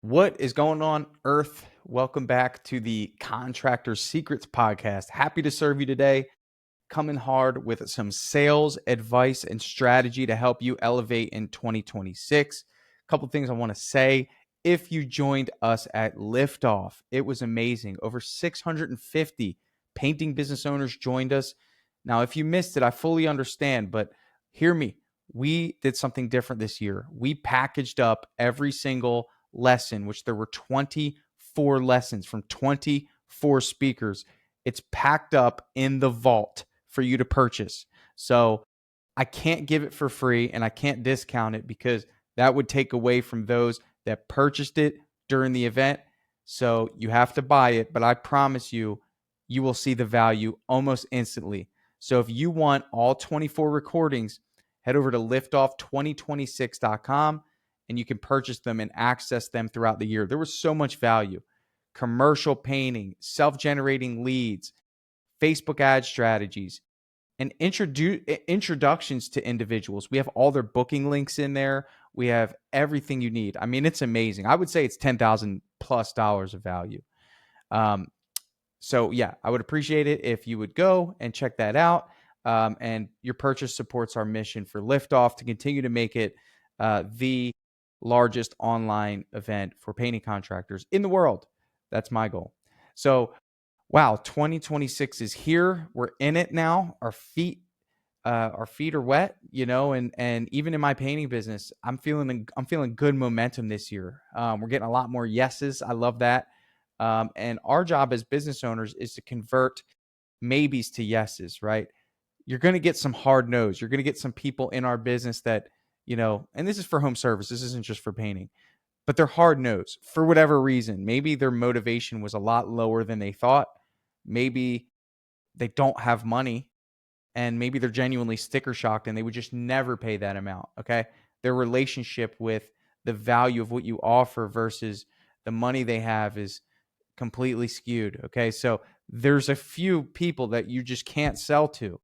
What is going on, Earth? Welcome back to the Contractor Secrets Podcast. Happy to serve you today. Coming hard with some sales advice and strategy to help you elevate in 2026. A couple things I want to say. If you joined us at Liftoff, it was amazing. Over 650 painting business owners joined us. Now, if you missed it, I fully understand, but hear me. We did something different this year. We packaged up every single lesson, which there were 24 lessons from 24 speakers. It's packed up in the vault for you to purchase. So I can't give it for free and I can't discount it because that would take away from those that purchased it during the event. So you have to buy it, but I promise you, you will see the value almost instantly. So if you want all 24 recordings, head over to liftoff2026.com and you can purchase them and access them throughout the year. There was so much value. Commercial painting, self-generating leads, Facebook ad strategies, and introductions to individuals. We have all their booking links in there. We have everything you need. I mean, it's amazing. I would say it's $10,000+ of value. So yeah, I would appreciate it if you would go and check that out. And your purchase supports our mission for Liftoff to continue to make it the largest online event for painting contractors in the world. That's my goal. So wow, 2026 is here. We're in it now. Our feet are wet, and even in my painting business, I'm feeling good momentum this year. We're getting a lot more yeses. I love that. And our job as business owners is to convert maybes to yeses, right? You're going to get some hard no's. You're going to get some people in our business that, and this is for home service. This isn't just for painting, but they're hard no's for whatever reason. Maybe their motivation was a lot lower than they thought. Maybe they don't have money and maybe they're genuinely sticker shocked and they would just never pay that amount. Okay. Their relationship with the value of what you offer versus the money they have is completely skewed. Okay. So there's a few people that you just can't sell to.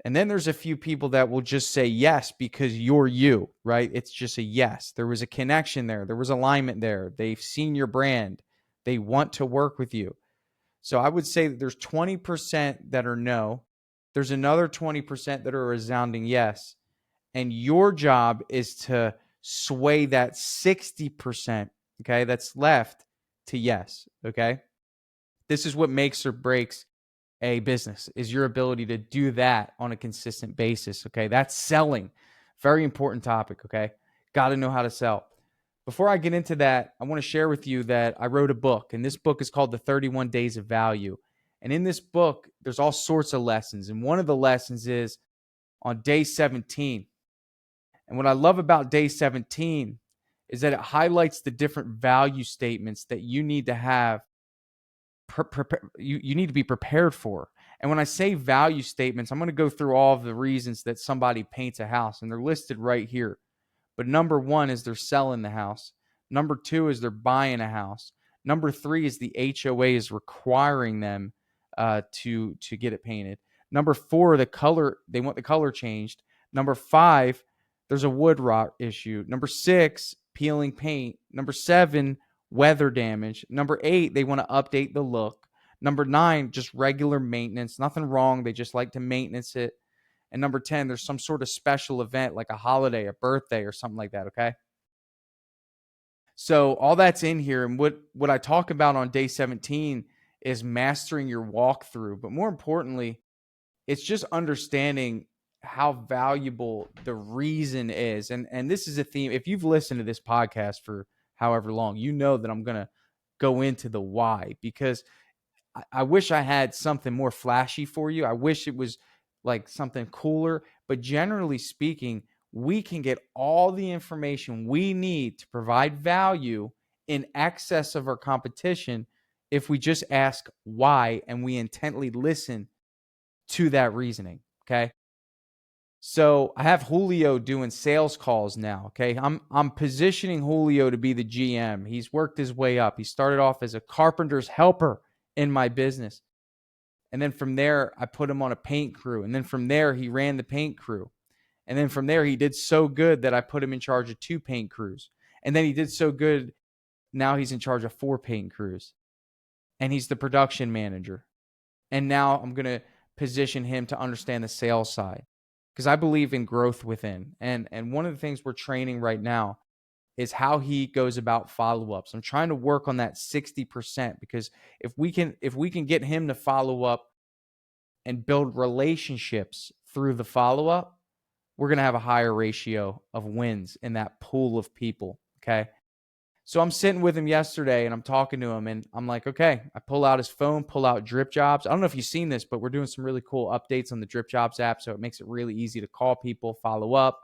And then there's a few people that will just say yes because you're you, right? It's just a yes. There was a connection there. There was alignment there. They've seen your brand. They want to work with you. So I would say that there's 20% that are no. There's another 20% that are a resounding yes. And your job is to sway that 60%, okay, that's left to yes, okay? This is what makes or breaks a business, is your ability to do that on a consistent basis, okay? That's selling. Very important topic, okay? Got to know how to sell. Before I get into that, I want to share with you that I wrote a book, and this book is called The 31 Days of Value. And in this book, there's all sorts of lessons. And one of the lessons is on day 17. And what I love about day 17 is that it highlights the different value statements that you need to have. You need to be prepared for. And when I say value statements, I'm going to go through all of the reasons that somebody paints a house, and they're listed right here. But number one is they're selling the house. Number two is they're buying a house. Number three is the HOA is requiring them to get it painted. Number four, they want the color changed. Number five, there's a wood rot issue. Number six, peeling paint. Number seven, weather damage. Number eight, they want to update the look. Number nine, just regular maintenance. Nothing wrong. They just like to maintenance it. And number 10, there's some sort of special event like a holiday, a birthday, or something like that, okay? So all that's in here. And what I talk about on day 17 is mastering your walkthrough. But more importantly, it's just understanding how valuable the reason is. And this is a theme. If you've listened to this podcast for however long, you know that I'm going to go into the why, because I wish I had something more flashy for you. I wish it was like something cooler, but generally speaking, we can get all the information we need to provide value in excess of our competition if we just ask why and we intently listen to that reasoning, okay? So I have Julio doing sales calls now, okay? I'm positioning Julio to be the GM. He's worked his way up. He started off as a carpenter's helper in my business. And then from there, I put him on a paint crew. And then from there, he ran the paint crew. And then from there, he did so good that I put him in charge of 2 paint crews. And then he did so good Now he's in charge of 4 paint crews, and he's the production manager. And now I'm going to position him to understand the sales side, because I believe in growth within. And one of the things we're training right now is how he goes about follow-ups. I'm trying to work on that 60%, because if we can get him to follow up and build relationships through the follow-up, we're going to have a higher ratio of wins in that pool of people, okay? So I'm sitting with him yesterday and I'm talking to him and I'm like, okay, I pull out his phone, pull out DripJobs. I don't know if you've seen this, but we're doing some really cool updates on the DripJobs app. So it makes it really easy to call people, follow up.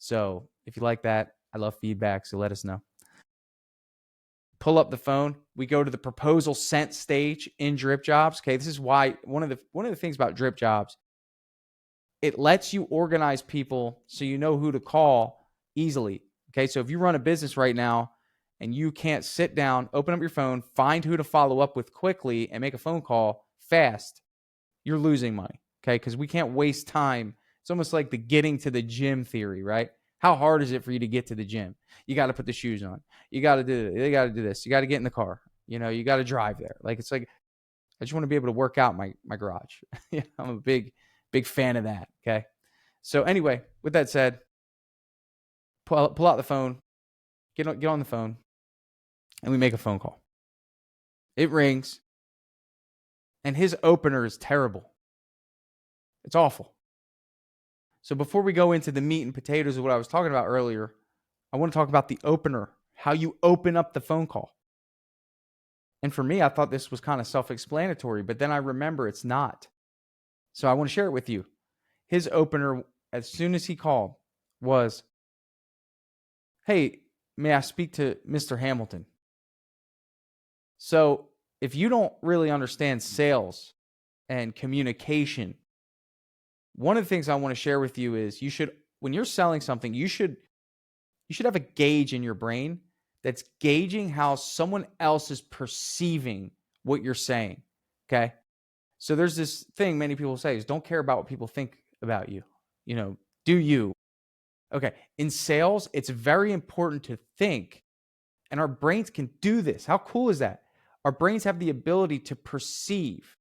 So if you like that, I love feedback. So let us know. Pull up the phone. We go to the proposal sent stage in DripJobs. Okay. This is why one of the things about DripJobs, it lets you organize people so you know who to call easily. Okay. So if you run a business right now, and you can't sit down, open up your phone, find who to follow up with quickly, and make a phone call fast, you're losing money, okay? Because we can't waste time. It's almost like the getting to the gym theory, right? How hard is it for you to get to the gym? You got to put the shoes on. You got to do it. You got to do this. You got to get in the car. You got to drive there. Like, it's like, I just want to be able to work out my garage. I'm a big fan of that, okay? So anyway, with that said, pull out the phone, get on the phone, and we make a phone call. It rings, and his opener is terrible. It's awful. So before we go into the meat and potatoes of what I was talking about earlier, I want to talk about the opener, how you open up the phone call. And for me, I thought this was kind of self-explanatory, but then I remember it's not. So I want to share it with you. His opener, as soon as he called, was, "Hey, may I speak to Mr. Hamilton?" So if you don't really understand sales and communication, one of the things I want to share with you is when you're selling something, you should have a gauge in your brain that's gauging how someone else is perceiving what you're saying. Okay. So there's this thing many people say is, don't care about what people think about you. Do you? Okay. In sales, it's very important to think, and our brains can do this. How cool is that? Our brains have the ability to perceive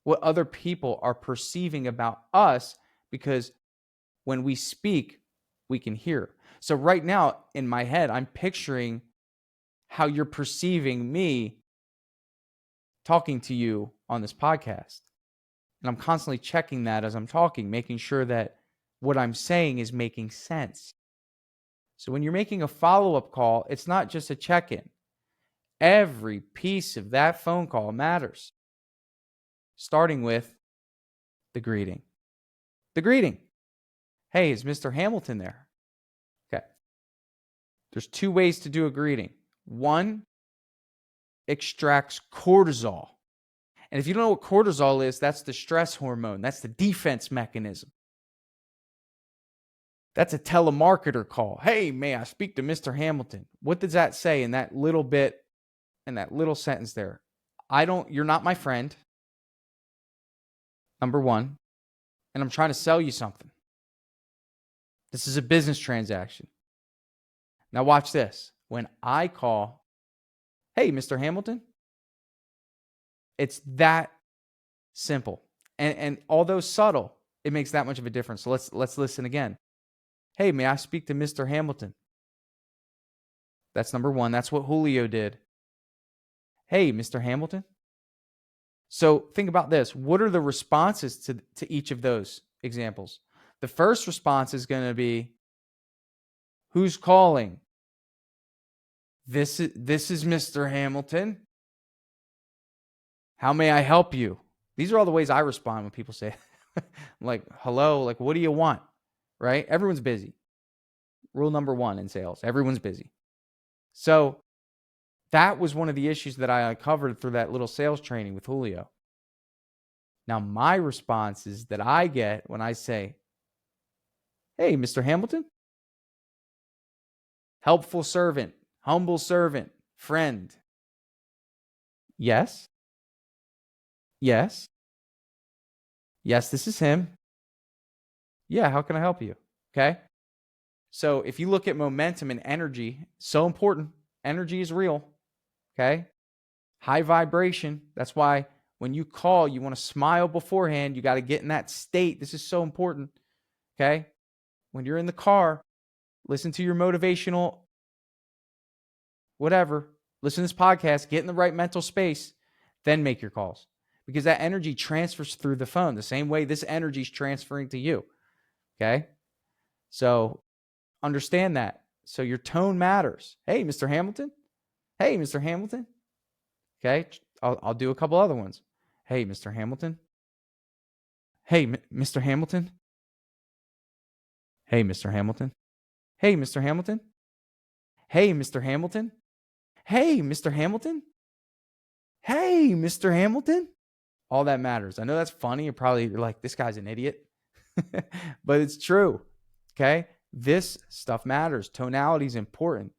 what other people are perceiving about us, because when we speak, we can hear. So right now in my head, I'm picturing how you're perceiving me talking to you on this podcast. And I'm constantly checking that as I'm talking, making sure that what I'm saying is making sense. So when you're making a follow-up call, it's not just a check-in. Every piece of that phone call matters, starting with the greeting. The greeting. "Hey, is Mr. Hamilton there?" Okay. There's 2 ways to do a greeting. One extracts cortisol. And if you don't know what cortisol is, that's the stress hormone. That's the defense mechanism. That's a telemarketer call. "Hey, may I speak to Mr. Hamilton?" What does that say in that little bit, in that little sentence there? You're not my friend, number one, and I'm trying to sell you something. This is a business transaction. Now watch this. When I call, "Hey, Mr. Hamilton," it's that simple. And although subtle, it makes that much of a difference. So let's listen again. "Hey, may I speak to Mr. Hamilton?" That's number one. That's what Julio did. "Hey, Mr. Hamilton." So think about this. What are the responses to each of those examples? The first response is going to be, "Who's calling?" This is Mr. Hamilton. "How may I help you?" These are all the ways I respond when people say, I'm like, "Hello, like, what do you want?" Right? Everyone's busy. Rule number 1 in sales, everyone's busy. So that was one of the issues that I uncovered through that little sales training with Julio. Now, my responses that I get when I say, "Hey, Mr. Hamilton," helpful servant, humble servant, friend. Yes. Yes. Yes, this is him. Yeah, how can I help you? Okay. So if you look at momentum and energy, so important. energy is real. Okay. High vibration. That's why when you call, you want to smile beforehand. You got to get in that state. This is so important. Okay. When you're in the car, listen to your motivational, whatever, listen to this podcast, get in the right mental space, then make your calls, because that energy transfers through the phone the same way this energy is transferring to you. Okay. So understand that. So your tone matters. Hey, Mr. Hamilton. Hey, Mr. Hamilton. Okay. I'll do a couple other ones. Hey, Mr. Hamilton. Hey, Mr. Hamilton. Hey, Mr. Hamilton. Hey, Mr. Hamilton. Hey, Mr. Hamilton. Hey, Mr. Hamilton. Hey, Mr. Hamilton. All that matters. I know that's funny. You're like, this guy's an idiot. But it's true. Okay. This stuff matters. Tonality is important.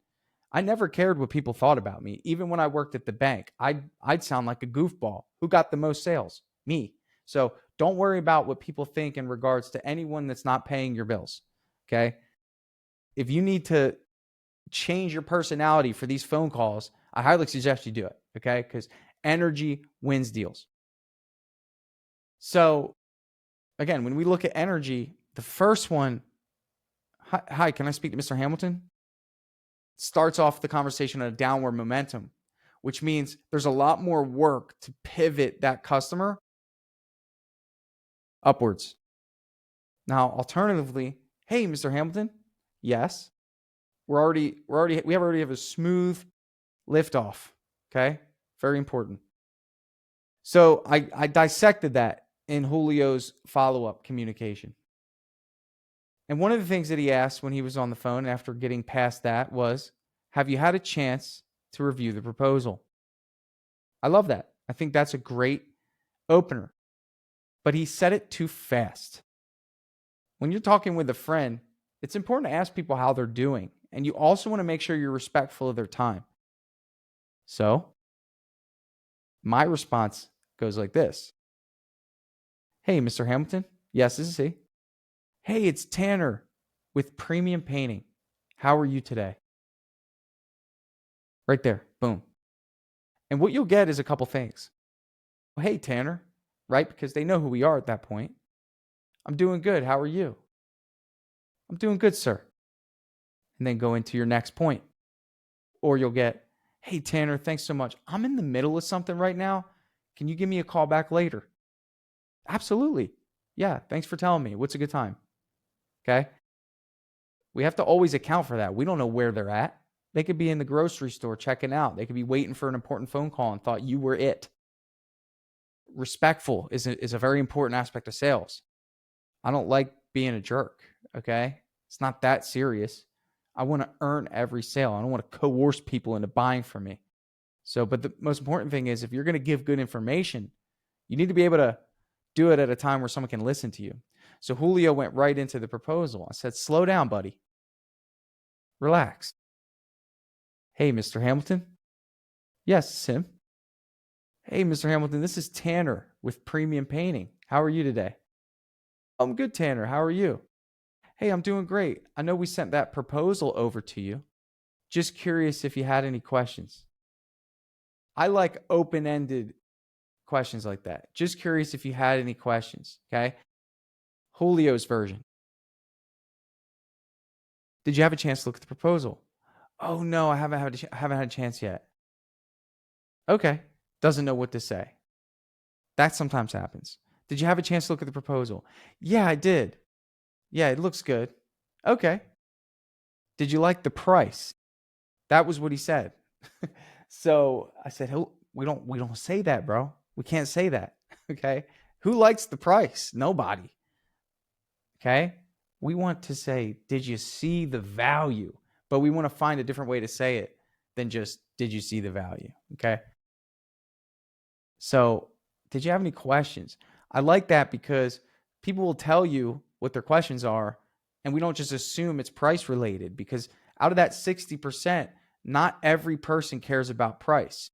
I never cared what people thought about me. Even when I worked at the bank, I'd sound like a goofball. Who got the most sales? Me. So don't worry about what people think in regards to anyone that's not paying your bills. Okay. If you need to change your personality for these phone calls, I highly suggest you do it. Okay. Because energy wins deals. So again, when we look at energy, the first one, hi, can I speak to Mr. Hamilton? Starts off the conversation on a downward momentum, which means there's a lot more work to pivot that customer upwards. Now, alternatively, hey, Mr. Hamilton, yes, we already have a smooth liftoff. Okay, very important. So I dissected that in Julio's follow-up communication. And one of the things that he asked when he was on the phone after getting past that was, have you had a chance to review the proposal? I love that. I think that's a great opener. But he said it too fast. When you're talking with a friend, it's important to ask people how they're doing. And you also want to make sure you're respectful of their time. So my response goes like this. Hey, Mr. Hamilton. Yes, this is he. Hey, it's Tanner with Premium Painting. How are you today? Right there. Boom. And what you'll get is a couple things. Well, hey, Tanner, right? Because they know who we are at that point. I'm doing good. How are you? I'm doing good, sir. And then go into your next point. Or you'll get, hey, Tanner, thanks so much. I'm in the middle of something right now. Can you give me a call back later? Absolutely. Yeah, thanks for telling me. What's a good time? Okay. We have to always account for that. We don't know where they're at. They could be in the grocery store checking out. They could be waiting for an important phone call and thought you were it. Respectful is a very important aspect of sales. I don't like being a jerk. Okay. It's not that serious. I want to earn every sale. I don't want to coerce people into buying from me. So, but the most important thing is if you're going to give good information, you need to be able to do it at a time where someone can listen to you. So Julio went right into the proposal. I said, slow down, buddy. Relax. Hey, Mr. Hamilton. Yes, Sim. Hey, Mr. Hamilton, this is Tanner with Premium Painting. How are you today? I'm good, Tanner. How are you? Hey, I'm doing great. I know we sent that proposal over to you. Just curious if you had any questions. I like open-ended questions like that. Just curious if you had any questions, okay? Julio's version. Did you have a chance to look at the proposal? Oh, no, I haven't had a chance yet. Okay. Doesn't know what to say. That sometimes happens. Did you have a chance to look at the proposal? Yeah, I did. Yeah, it looks good. Okay. Did you like the price? That was what he said. So I said, we don't say that, bro. We can't say that. Okay. Who likes the price? Nobody. Okay. We want to say, did you see the value? But we want to find a different way to say it than just, did you see the value? Okay. So did you have any questions? I like that because people will tell you what their questions are, and we don't just assume it's price related, because out of that 60%, not every person cares about price.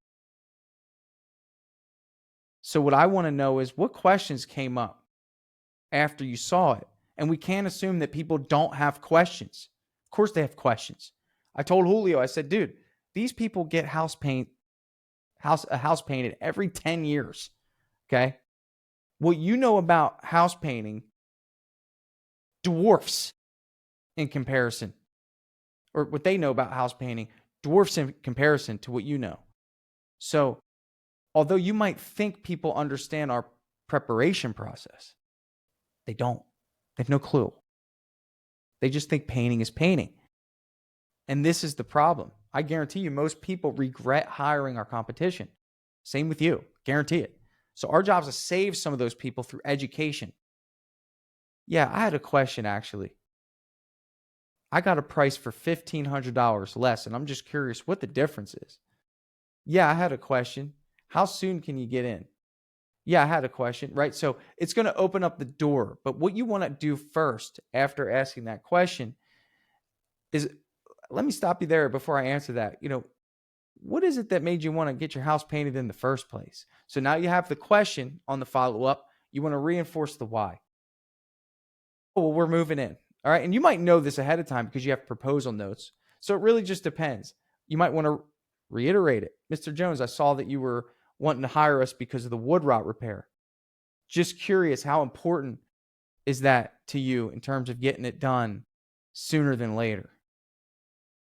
So what I want to know is what questions came up after you saw it. And we can't assume that people don't have questions. Of course they have questions. I told Julio, I said, dude, These people get a house painted every 10 years. Okay. What you know about house painting dwarfs in comparison, or what they know about house painting dwarfs in comparison to what you know. So, although you might think people understand our preparation process, they don't. They have no clue. They just think painting is painting. And this is the problem. I guarantee you, most people regret hiring our competition. Same with you. Guarantee it. So our job is to save some of those people through education. Yeah, I had a question actually. I got a price for $1,500 less, and I'm just curious what the difference is. Yeah, I had a question. How soon can you get in? Yeah, I had a question, right? So it's going to open up the door. But what you want to do first after asking that question is, let me stop you there before I answer that. What is it that made you want to get your house painted in the first place? So now you have the question on the follow-up. You want to reinforce the why. Oh, well, we're moving in. All right. And you might know this ahead of time because you have proposal notes. So it really just depends. You might want to reiterate it. Mr. Jones, I saw that you were wanting to hire us because of the wood rot repair. Just curious, how important is that to you in terms of getting it done sooner than later?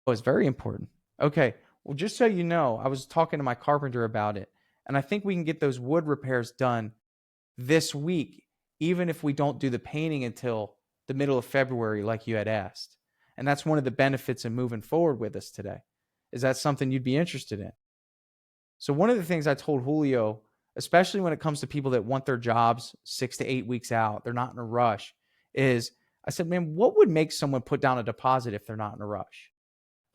Oh, it's very important. Okay. Well, just so you know, I was talking to my carpenter about it, and I think we can get those wood repairs done this week, even if we don't do the painting until the middle of February, like you had asked. And that's one of the benefits of moving forward with us today. Is that something you'd be interested in? So one of the things I told Julio, especially when it comes to people that want their jobs 6 to 8 weeks out, they're not in a rush, is I said, man, what would make someone put down a deposit if they're not in a rush?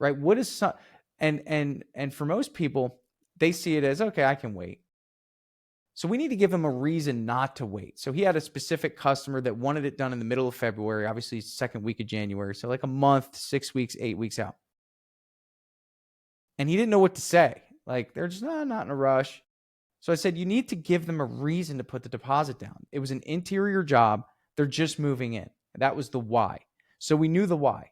Right? What is some, and for most people, they see it as, okay, I can wait. So we need to give them a reason not to wait. So he had a specific customer that wanted it done in the middle of February, obviously second week of January. So like a month, 6 weeks, 8 weeks out. And he didn't know what to say. Like, they're just not in a rush. So I said, you need to give them a reason to put the deposit down. It was an interior job. They're just moving in. That was the why. So we knew the why.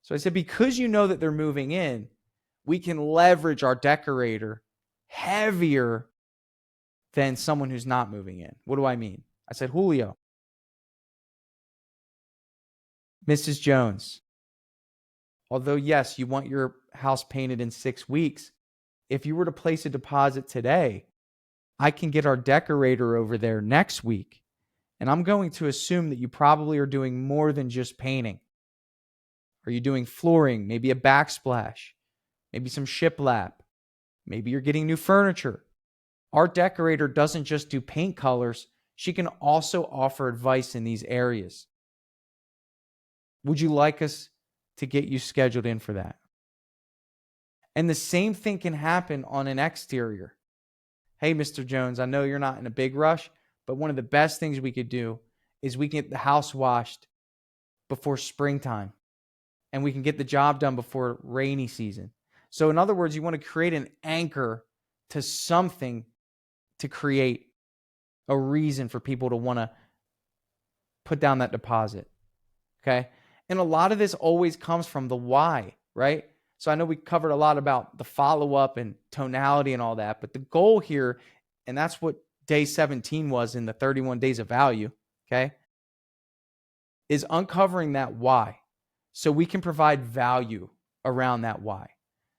So I said, because you know that they're moving in, we can leverage our decorator heavier than someone who's not moving in. What do I mean? I said, Julio, Mrs. Jones, although, yes, you want your house painted in 6 weeks, if you were to place a deposit today, I can get our decorator over there next week. And I'm going to assume that you probably are doing more than just painting. Are you doing flooring, maybe a backsplash, maybe some shiplap, maybe you're getting new furniture? Our decorator doesn't just do paint colors. She can also offer advice in these areas. Would you like us to get you scheduled in for that? And the same thing can happen on an exterior. Hey, Mr. Jones, I know you're not in a big rush, but one of the best things we could do is we can get the house washed before springtime, and we can get the job done before rainy season. So in other words, you want to create an anchor to something to create a reason for people to want to put down that deposit. Okay. And a lot of this always comes from the why, right? So I know we covered a lot about the follow-up and tonality and all that, but the goal here, and that's what day 17 was in the 31 days of value, okay, is uncovering that why so we can provide value around that why.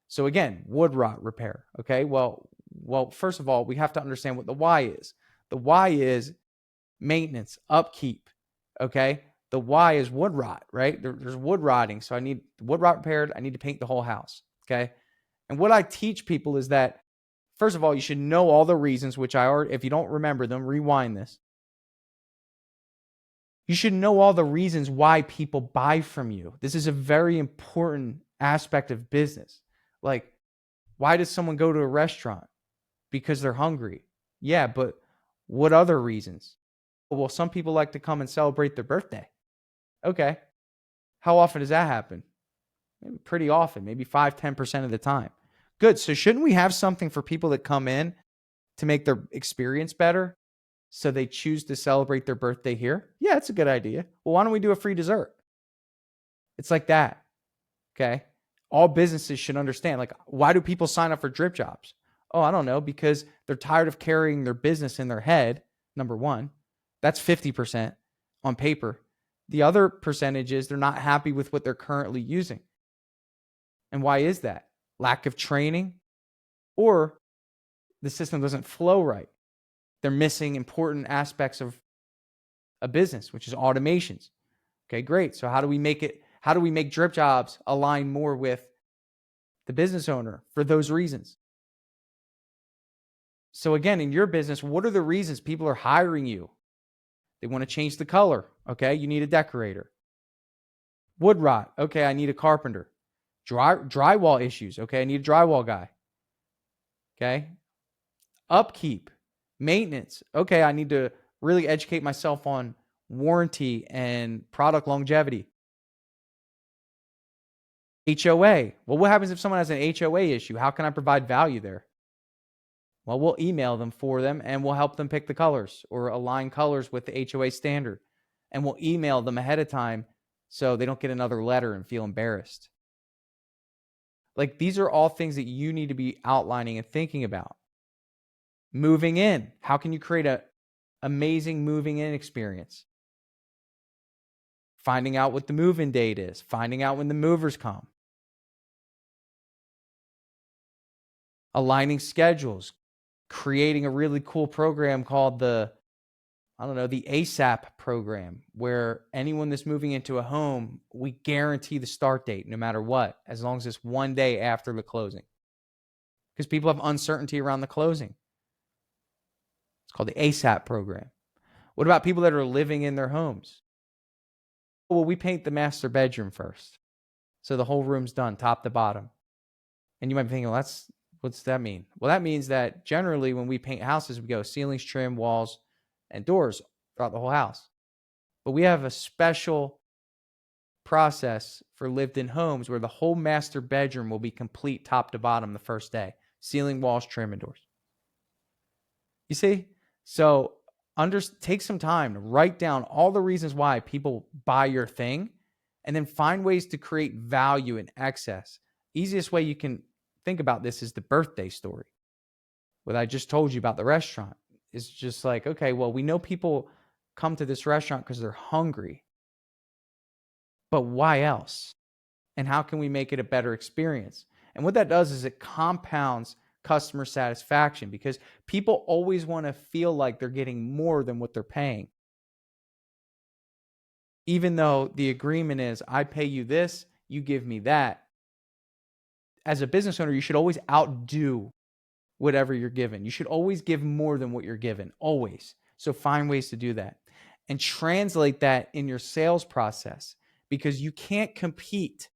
So again, wood rot repair, okay? Well, first of all, we have to understand what the why is. The why is maintenance, upkeep, okay? The why is wood rot, right? There's wood rotting. So I need wood rot repaired. I need to paint the whole house, okay? And what I teach people is that, first of all, you should know all the reasons, which I already, if you don't remember them, rewind this. You should know all the reasons why people buy from you. This is a very important aspect of business. Like, why does someone go to a restaurant? Because they're hungry. Yeah, but what other reasons? Well, some people like to come and celebrate their birthday. Okay. How often does that happen? Maybe pretty often, maybe 5-10% of the time. Good. So shouldn't we have something for people that come in to make their experience better so they choose to celebrate their birthday here? Yeah, it's a good idea. Well, why don't we do a free dessert? It's like that. Okay. all businesses should understand. Like, why do people sign up for DripJobs? Oh, I don't know, because they're tired of carrying their business in their head. Number one, that's 50% on paper. The other percentage is they're not happy with what they're currently using. And why is that? Lack of training, or the system doesn't flow right. They're missing important aspects of a business, which is automations. Okay, great. So how do we make DripJobs align more with the business owner for those reasons? So again, in your business, what are the reasons people are hiring you? They want to change the color. Okay, you need a decorator. Wood rot. Okay, I need a carpenter. Drywall issues. Okay, I need a drywall guy. Okay. Upkeep, maintenance. Okay, I need to really educate myself on warranty and product longevity. HOA. Well, what happens if someone has an HOA issue? How can I provide value there? Well, we'll email them for them and we'll help them pick the colors or align colors with the HOA standard. And we'll email them ahead of time so they don't get another letter and feel embarrassed. Like, these are all things that you need to be outlining and thinking about. Moving in. How can you create an amazing moving in experience? Finding out what the move-in date is. Finding out when the movers come. Aligning schedules. Creating a really cool program called the ASAP program, where anyone that's moving into a home, we guarantee the start date no matter what, as long as it's one day after the closing. Because people have uncertainty around the closing. It's called the ASAP program. What about people that are living in their homes? Well, we paint the master bedroom first. So the whole room's done, top to bottom. And you might be thinking, well, what's that mean? Well, that means that generally when we paint houses, we go ceilings, trim, walls, and doors throughout the whole house. But we have a special process for lived-in homes where the whole master bedroom will be complete top to bottom the first day. Ceiling, walls, trim, and doors. You see? So take some time to write down all the reasons why people buy your thing, and then find ways to create value in excess. Easiest way you can think about this is the birthday story. What I just told you about the restaurant is just like, okay, well, we know people come to this restaurant because they're hungry, but why else? And how can we make it a better experience? And what that does is it compounds customer satisfaction, because people always want to feel like they're getting more than what they're paying. Even though the agreement is, I pay you this, you give me that. As a business owner, you should always outdo whatever you're given. You should always give more than what you're given, always. So find ways to do that and translate that in your sales process, because you can't compete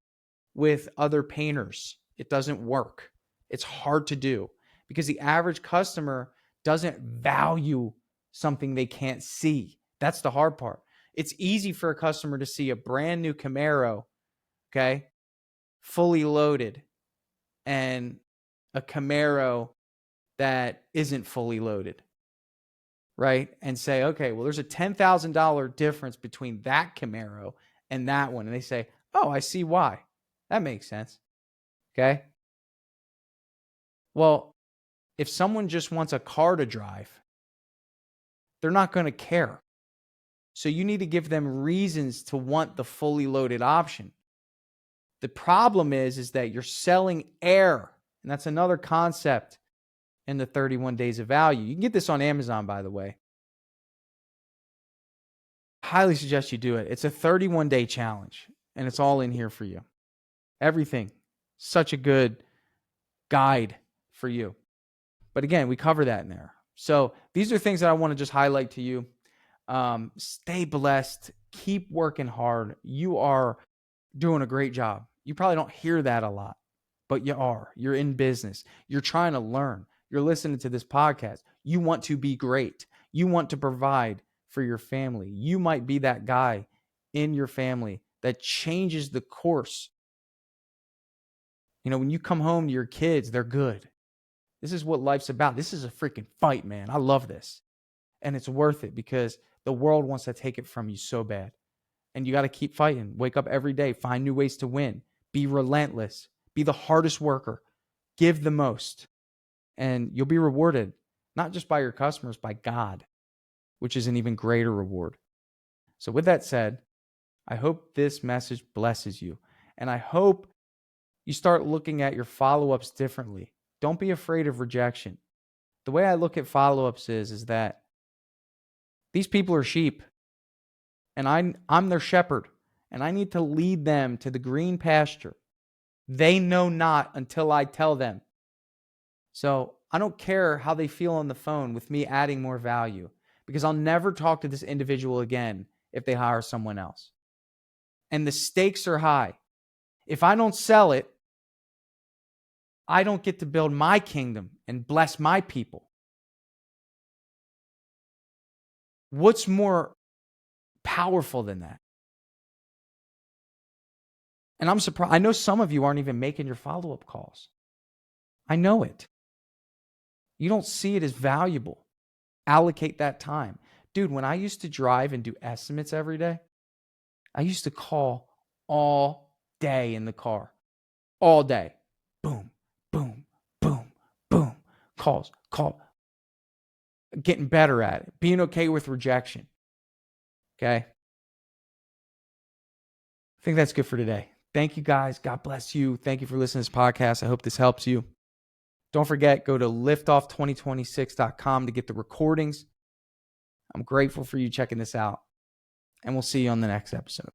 with other painters. It doesn't work. It's hard to do because the average customer doesn't value something they can't see. That's the hard part. It's easy for a customer to see a brand new Camaro, okay, fully loaded, and a Camaro that isn't fully loaded, right? And say, okay, well, there's a $10,000 difference between that Camaro and that one. And they say, oh, I see why. That makes sense. Okay. Well, if someone just wants a car to drive, they're not going to care. So you need to give them reasons to want the fully loaded option. The problem is that you're selling air. And that's another concept in the 31 days of value. You can get this on Amazon, by the way. Highly suggest you do it. It's a 31-day challenge, and it's all in here for you. Everything. Such a good guide for you. But again, we cover that in there. So these are things that I want to just highlight to you. Stay blessed. Keep working hard. You are doing a great job. You probably don't hear that a lot, but you are. You're in business. You're trying to learn. You're listening to this podcast. You want to be great. You want to provide for your family. You might be that guy in your family that changes the course. You know, when you come home to your kids, they're good. This is what life's about. This is a freaking fight, man. I love this. And it's worth it because the world wants to take it from you so bad. And you got to keep fighting. Wake up every day. Find new ways to win. Be relentless. Be the hardest worker. Give the most. And you'll be rewarded, not just by your customers, by God, which is an even greater reward. So with that said, I hope this message blesses you. And I hope you start looking at your follow-ups differently. Don't be afraid of rejection. The way I look at follow-ups is that these people are sheep, and I'm their shepherd, and I need to lead them to the green pasture. They know not until I tell them. So I don't care how they feel on the phone with me adding more value, because I'll never talk to this individual again if they hire someone else. And the stakes are high. If I don't sell it, I don't get to build my kingdom and bless my people. What's more powerful than that? And I'm surprised. I know some of you aren't even making your follow-up calls. I know it. You don't see it as valuable. Allocate that time. Dude, when I used to drive and do estimates every day, I used to call all day in the car. All day. Boom, boom, boom, boom. Calls, call. Getting better at it. Being okay with rejection. Okay? I think that's good for today. Thank you, guys. God bless you. Thank you for listening to this podcast. I hope this helps you. Don't forget, go to liftoff2026.com to get the recordings. I'm grateful for you checking this out, and we'll see you on the next episode.